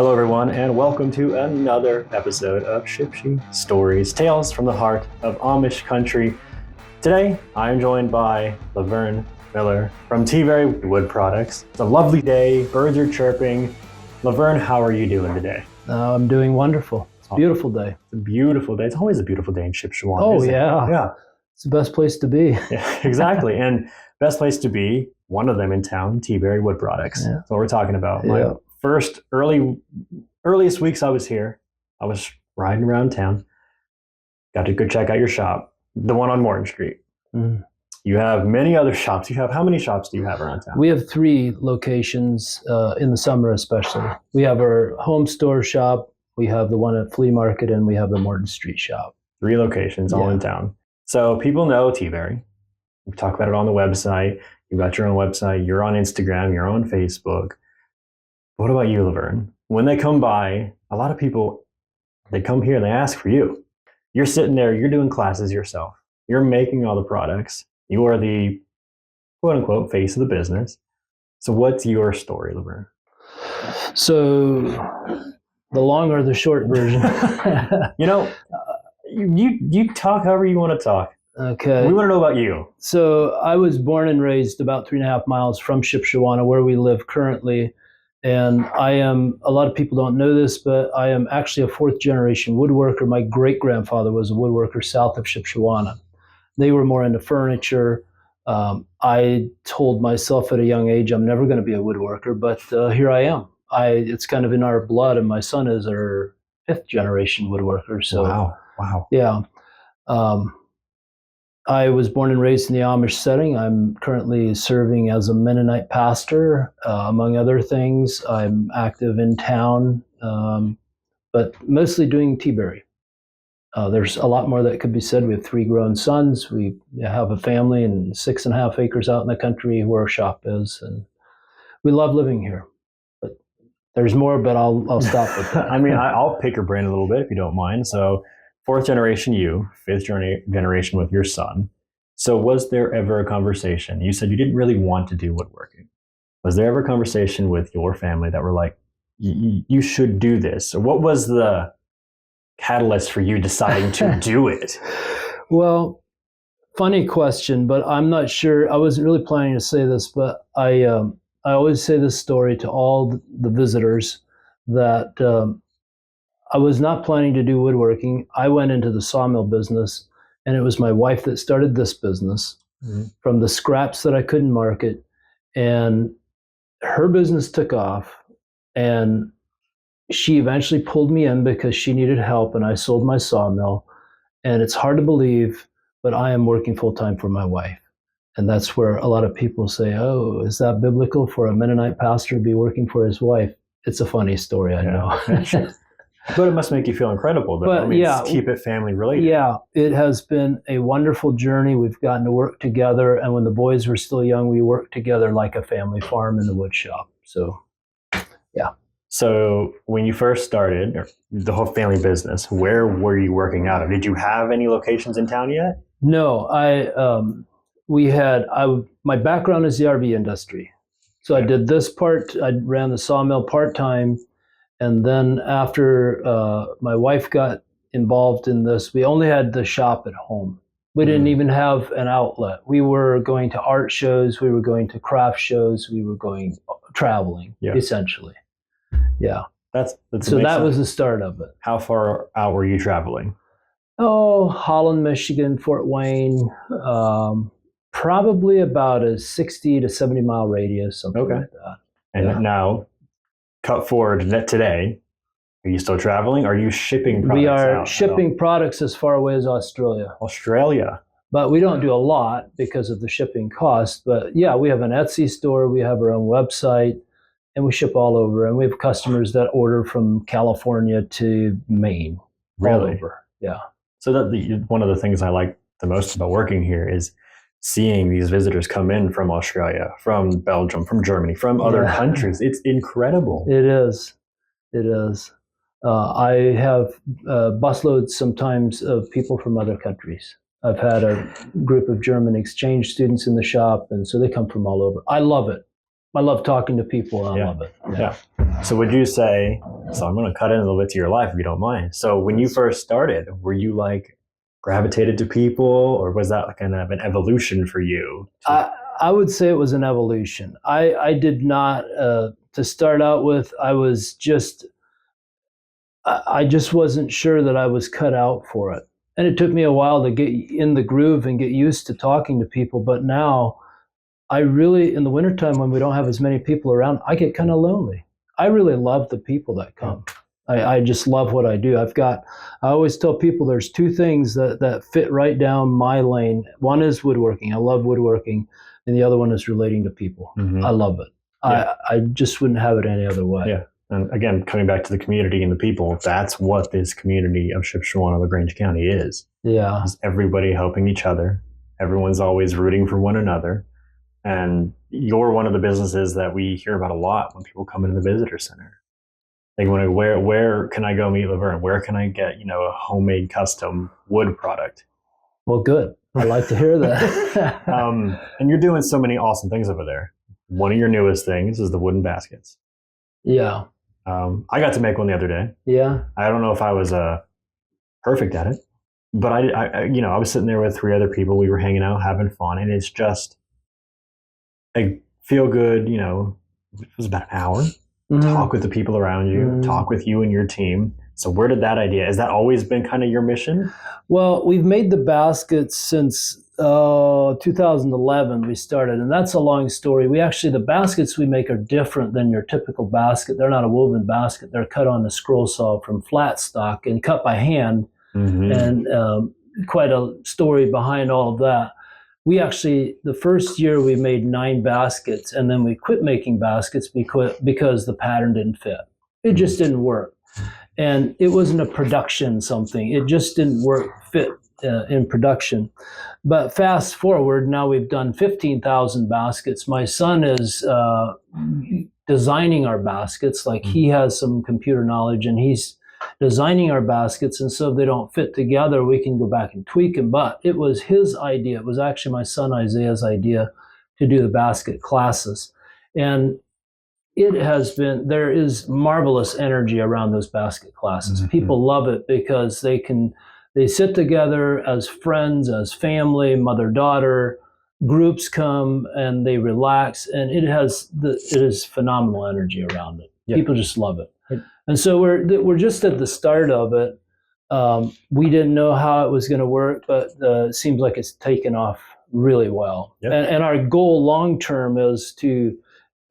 Hello, everyone, and welcome to another episode of Shipshe Stories, tales from the heart of Amish country. Today, I'm joined by Lavern Miller from Teaberry Wood Products. It's a lovely day, birds are chirping. Lavern, how are you doing today? I'm doing wonderful. It's a beautiful day. It's a beautiful day. It's always a beautiful day in Shipshewana. Oh, yeah. Yeah. It's the best place to be. Yeah, exactly. And best place to be, one of them in town, Teaberry Wood Products. Yeah. That's what we're talking about. Yeah. My first earliest weeks I was here, I was riding around town. Got to go check out your shop, the one on Morton Street. Mm. You have many other shops. How many shops do you have around town? We have 3 locations in the summer especially. We have our home store shop, we have the one at Flea Market, and we have the Morton Street shop. 3 locations all in town. So people know Teaberry. We talk about it on the website. You've got your own website. You're on Instagram. You're on Facebook. What about you, Lavern? When they come by, a lot of people, they come here and they ask for you. You're sitting there, you're doing classes yourself. You're making all the products. You are the quote unquote face of the business. So what's your story, Lavern? So the long or the short version. You talk however you want to talk. Okay. We want to know about you. So I was born and raised about 3.5 miles from Shipshewana, where we live currently. And a lot of people don't know this, but I am actually a 4th generation woodworker. My great-grandfather was a woodworker south of Shipshewana. They were more into furniture. I told myself at a young age, I'm never going to be a woodworker, but here I am. It's kind of in our blood, and my son is our 5th generation woodworker. So, wow. Yeah. I was born and raised in the Amish setting. I'm currently serving as a Mennonite pastor, among other things. I'm active in town, but mostly doing Teaberry. There's a lot more that could be said. We have 3 grown sons. We have a family and 6.5 acres out in the country where our shop is, and we love living here. But there's more, but I'll stop with that. I mean, I'll pick your brain a little bit if you don't mind. So 4th generation you, 5th generation with your son. So was there ever a conversation? You said you didn't really want to do woodworking. Was there ever a conversation with your family that were like, you should do this? Or what was the catalyst for you deciding to do it? Well, funny question, but I'm not sure. I wasn't really planning to say this, but I always say this story to all the visitors that I was not planning to do woodworking. I went into the sawmill business, and it was my wife that started this business from the scraps that I couldn't market. And her business took off, and she eventually pulled me in because she needed help, and I sold my sawmill. And it's hard to believe, but I am working full-time for my wife. And that's where a lot of people say, oh, is that biblical for a Mennonite pastor to be working for his wife? It's a funny story, I know. But it must make you feel incredible, though. But, keep it family related. Yeah, it has been a wonderful journey. We've gotten to work together, and when the boys were still young, we worked together like a family farm in the wood shop. So, yeah. So when you first started the whole family business, where were you working out of? Did you have any locations in town yet? No, my background is the RV industry. So I did this part. I ran the sawmill part-time. And then after my wife got involved in this, we only had the shop at home. We didn't even have an outlet. We were going to art shows. We were going to craft shows. We were going traveling, essentially. Yeah. That's so that was the start of it. How far out were you traveling? Oh, Holland, Michigan, Fort Wayne, probably about a 60 to 70 mile radius, something like that. And now, cut forward to today, are you still traveling? Are you shipping products? We are shipping products as far away as Australia. But we don't do a lot because of the shipping cost. But yeah, we have an Etsy store, we have our own website, and we ship all over. And we have customers that order from California to Maine. Really? All over, yeah. So one of the things I like the most about working here is seeing these visitors come in from Australia, from Belgium, from Germany, from other countries. It's incredible. It is. I have busloads sometimes of people from other countries. I've had a group of German exchange students in the shop, and so they come from all over. I love it. I love talking to people. I love it. Yeah. So would you say, so I'm going to cut in a little bit to your life if you don't mind. So when you first started, were you like gravitated to people, or was that kind of an evolution for you? I would say it was an evolution. I did not, to start out with, I just wasn't sure that I was cut out for it. And it took me a while to get in the groove and get used to talking to people. But now I really, in the wintertime when we don't have as many people around, I get kind of lonely. I really love the people that come. I just love what I do. I always tell people there's two things that fit right down my lane. One is woodworking. I love woodworking. And the other one is relating to people. Mm-hmm. I love it. Yeah. I just wouldn't have it any other way. Yeah. And again, coming back to the community and the people, that's what this community of Shipshewana, LaGrange County is. Yeah. It's everybody helping each other. Everyone's always rooting for one another. And you're one of the businesses that we hear about a lot when people come into the visitor center. Like, where can I go meet Lavern? Where can I get, a homemade custom wood product? Well, good. I like to hear that. And you're doing so many awesome things over there. One of your newest things is the wooden baskets. Yeah. I got to make one the other day. Yeah. I don't know if I was perfect at it, but I was sitting there with 3 other people. We were hanging out, having fun, and it's just a feel good. It was about an hour. Mm-hmm. Talk with the people around you. Mm-hmm. Talk with you and your team. So where did that idea? Has that always been kind of your mission? Well, we've made the baskets since 2011 we started, and that's a long story. The baskets we make are different than your typical basket. They're not a woven basket. They're cut on a scroll saw from flat stock and cut by hand. Mm-hmm. And quite a story behind all of that. The first year we made 9 baskets, and then we quit making baskets because the pattern didn't fit. It just didn't work. And it wasn't a production something. It just didn't fit in production. But fast forward, now we've done 15,000 baskets. My son is designing our baskets. Like, he has some computer knowledge, and he's designing our baskets. And so if they don't fit together, we can go back and tweak them. But it was his idea. It was actually my son Isaiah's idea to do the basket classes. And there is marvelous energy around those basket classes. Mm-hmm. People love it because they sit together as friends, as family, mother-daughter. Groups come and they relax, and it is phenomenal energy around it. Yep. People just love it. Yep. And so we're just at the start of it. We didn't know how it was going to work, but it seems like it's taken off really well. Yep. And our goal long-term is to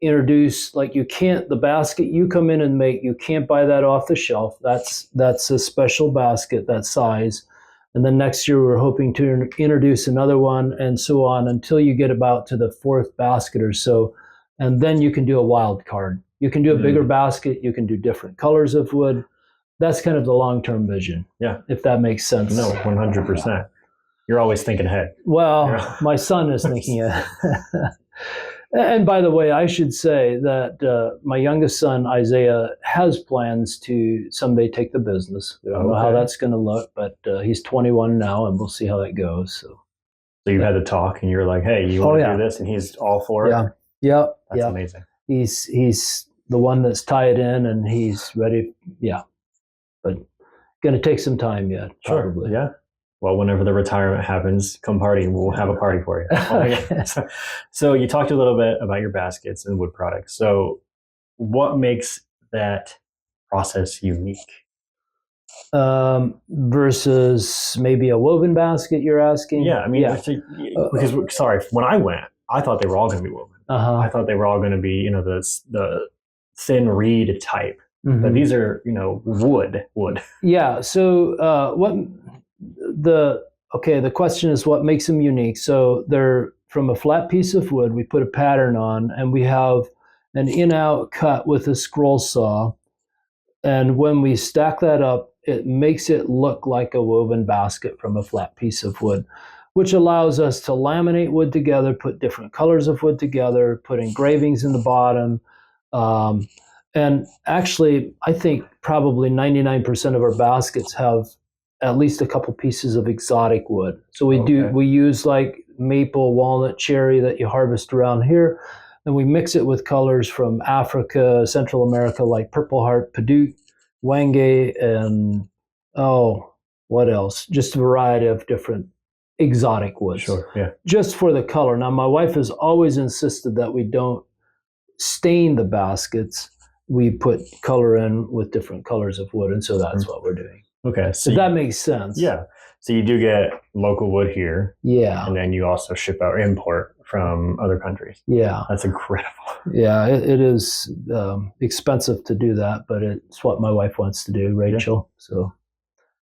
introduce, the basket you come in and make, you can't buy that off the shelf. That's a special basket, that size. And then next year we're hoping to introduce another one, and so on until you get about to the 4th basket or so. And then you can do a wild card. You can do a bigger basket. You can do different colors of wood. That's kind of the long-term vision. Yeah. If that makes sense. No, 100%. You're always thinking ahead. Well, my son is thinking ahead. And by the way, I should say that my youngest son, Isaiah, has plans to someday take the business. We don't know how that's going to look, but he's 21 now, and we'll see how that goes. So you had to talk, and you're like, hey, you want to do this? And he's all for it? Yeah. That's amazing. He's the one that's tied in, and he's ready. Yeah. But going to take some time yet, probably. Sure. Yeah. Well, whenever the retirement happens, come party, and we'll have a party for you. So you talked a little bit about your baskets and wood products. So what makes that process unique? Versus maybe a woven basket, you're asking? Yeah, I mean, because when I went, I thought they were all going to be woven. Uh-huh. I thought they were all going to be, the thin reed type. Mm-hmm. But these are, wood. Yeah. So the question is what makes them unique. So they're from a flat piece of wood. We put a pattern on, and we have an in-out cut with a scroll saw. And when we stack that up, it makes it look like a woven basket from a flat piece of wood, which allows us to laminate wood together, put different colors of wood together, put engravings in the bottom. And actually, I think probably 99% of our baskets have at least a couple pieces of exotic wood. So we use like maple, walnut, cherry that you harvest around here. and we mix it with colors from Africa, Central America, like Purple Heart, Padauk, Wenge, and what else? Just a variety of different exotic woods. Sure, yeah. Just for the color. Now, my wife has always insisted that we don't stain the baskets. We put color in with different colors of wood, and so that's what we're doing. Okay. So that makes sense. Yeah. So you do get local wood here. Yeah. And then you also ship out, import from other countries. Yeah. That's incredible. Yeah, it is expensive to do that, but it's what my wife wants to do, Rachel. Yeah. So,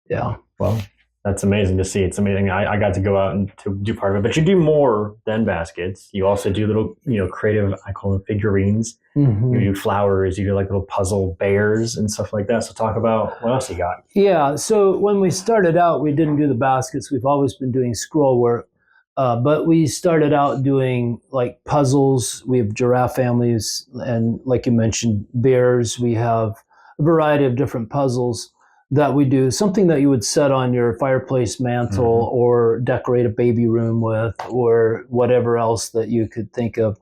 yeah. Well, that's amazing to see. It's amazing. I got to go out and to do part of it, but you do more than baskets. You also do little, creative, I call them figurines. Mm-hmm. You do flowers, you do like little puzzle bears and stuff like that. So talk about what else you got. Yeah. So when we started out, we didn't do the baskets. We've always been doing scroll work, but we started out doing like puzzles. We have giraffe families, and like you mentioned, bears. We have a variety of different puzzles that we do, something that you would set on your fireplace mantle or decorate a baby room with, or whatever else that you could think of.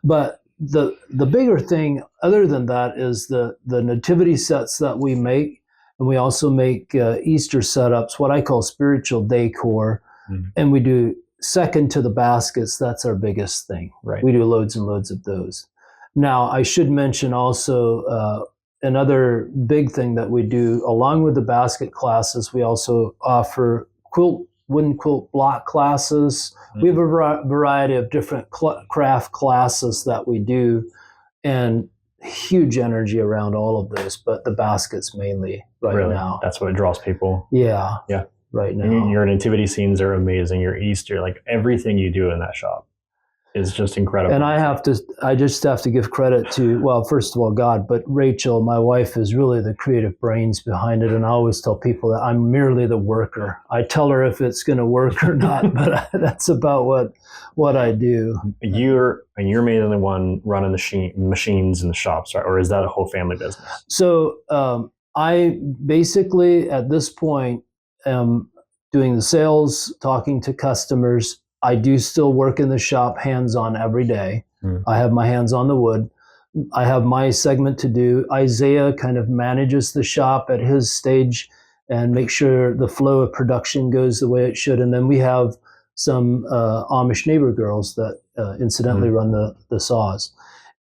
But the bigger thing other than that is the nativity sets that we make. And we also make Easter setups, what I call spiritual decor. And we do second to the baskets. That's our biggest thing. Right. We do loads and loads of those. Now, I should mention also, another big thing that we do, along with the basket classes, we also offer wooden quilt block classes. We have a variety of different craft classes that we do, and huge energy around all of those, but the baskets mainly now. That's what draws people. Yeah. Yeah. Right now. And your nativity scenes are amazing. Your Easter, like everything you do in that shop is just incredible. And I just have to give credit to, well, first of all, God, but Rachel, my wife, is really the creative brains behind it. And I always tell people that I'm merely the worker. I tell her if it's going to work or not, but that's about what I do. You're mainly the one running the machines in the shops, right? Or is that a whole family business? So I basically, at this point, am doing the sales, talking to customers. I do still work in the shop hands-on every day. I have my hands on the wood. I have my segment to do. Isaiah kind of manages the shop at his stage and makes sure the flow of production goes the way it should. And then we have some Amish neighbor girls that incidentally run the saws.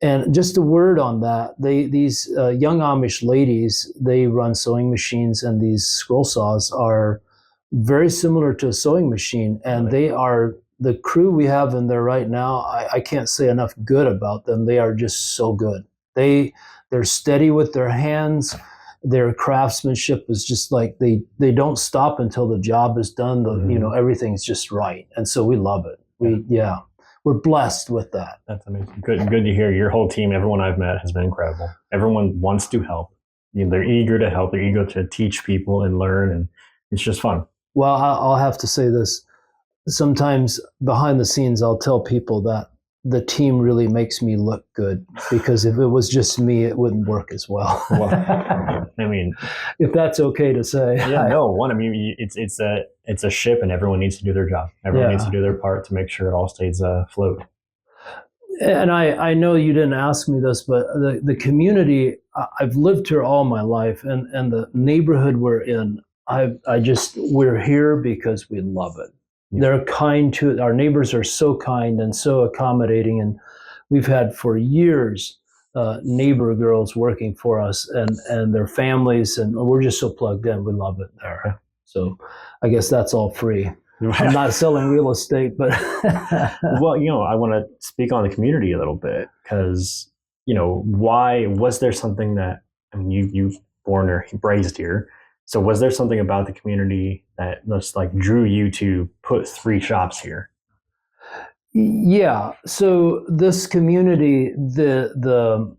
And just a word on that, these young Amish ladies, they run sewing machines, and these scroll saws are very similar to a sewing machine, and they are the crew we have in there right now. I can't say enough good about them. They are just so good. They're steady with their hands. Their craftsmanship is just like they don't stop until the job is done. Everything's just right, and so we love it. We're blessed with that. That's amazing. Good to hear. Your whole team, everyone I've met, has been incredible. Everyone wants to help. They're eager to help. They're eager to teach people and learn, and it's just fun. Well, I'll have to say this. Sometimes behind the scenes, I'll tell people that the team really makes me look good, because if it was just me, it wouldn't work as well. Well, I mean, if that's okay to say. Yeah, no. I mean, it's a ship, and everyone needs to do their job. Everyone needs to do their part to make sure it all stays afloat. And I know you didn't ask me this, but the community, I've lived here all my life, and the neighborhood we're in, we're here because we love it. Yeah. They're kind to our neighbors are so kind and so accommodating, and we've had for years neighbor girls working for us and their families, and we're just so plugged in. We love it there. So I guess that's all free. I'm not selling real estate, but well, I want to speak on the community a little bit, because why was there something that you born or raised here? So was there something about the community that just drew you to put 3 shops here? Yeah. So this community, the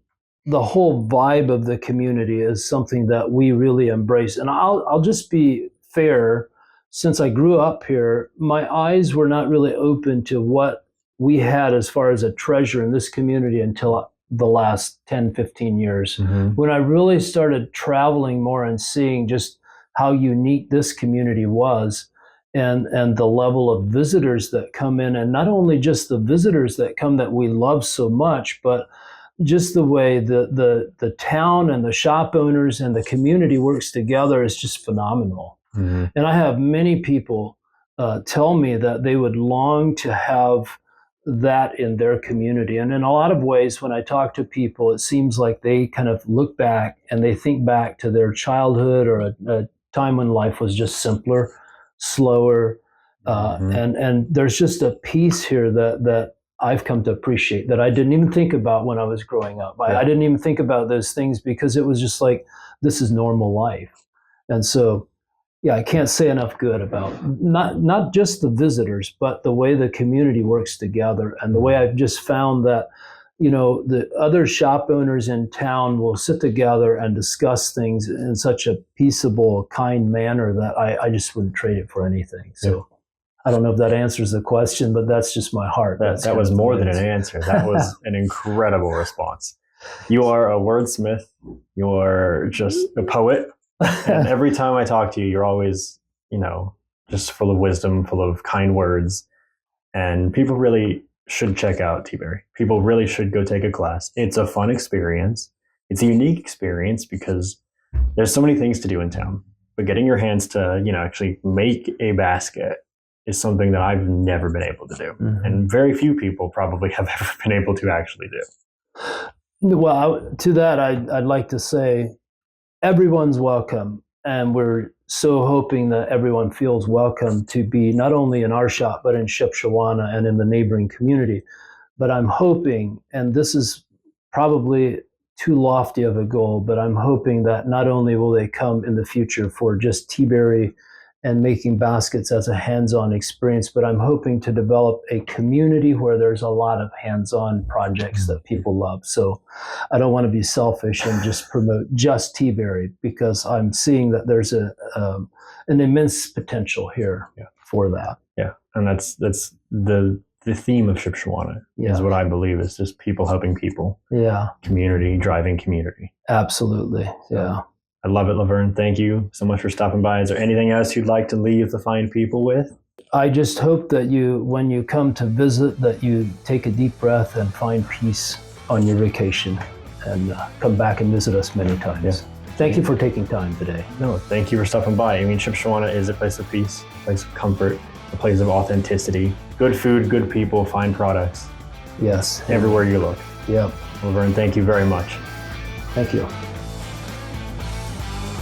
whole vibe of the community is something that we really embrace. And I'll just be fair. Since I grew up here, my eyes were not really open to what we had as far as a treasure in this community until the last 10, 15 years, when I really started traveling more and seeing just how unique this community was. and the level of visitors that come in, and not only just the visitors that come that we love so much, but just the way the town and the shop owners and the community works together is just phenomenal. Mm-hmm. And I have many people tell me that they would long to have that in their community. And in a lot of ways, when I talk to people, it seems like they kind of look back and they think back to their childhood or a time when life was just simpler, slower. And there's just a piece here that I've come to appreciate that I didn't even think about when I was growing up. I didn't even think about those things because it was just like, this is normal life. And so, yeah, I can't say enough good about not just the visitors, but the way the community works together, and the way I've just found that, the other shop owners in town will sit together and discuss things in such a peaceable, kind manner that I just wouldn't trade it for anything. So I don't know if that answers the question, but that's just my heart. That was more than an answer. That was an incredible response. You are a wordsmith. You're just a poet. And every time I talk to you, you're always, just full of wisdom, full of kind words. And people really should check out Teaberry. People really should go take a class. It's a fun experience. It's a unique experience because there's so many things to do in town. But getting your hands to, actually make a basket is something that I've never been able to do. Mm-hmm. And very few people probably have ever been able to actually do. Well, to that, I'd like to say, everyone's welcome, and we're so hoping that everyone feels welcome to be not only in our shop, but in Shipshewana and in the neighboring community. But I'm hoping, and this is probably too lofty of a goal, but I'm hoping that not only will they come in the future for just Teaberry and making baskets as a hands-on experience, but I'm hoping to develop a community where there's a lot of hands-on projects that people love. So I don't want to be selfish and just promote just Teaberry, because I'm seeing that there's an immense potential here for that. Yeah, and that's the theme of Shipshewana is what I believe is just people helping people. Yeah. Community driving community. Absolutely. Yeah. I love it, Lavern. Thank you so much for stopping by. Is there anything else you'd like to leave the fine people with? I just hope that when you come to visit, that you take a deep breath and find peace on your vacation, and come back and visit us many times. Yeah. Thank you for taking time today. No, thank you for stopping by. I mean, Shipshewana is a place of peace, a place of comfort, a place of authenticity. Good food, good people, fine products. Yes. Everywhere you look. Yep. Lavern, thank you very much. Thank you.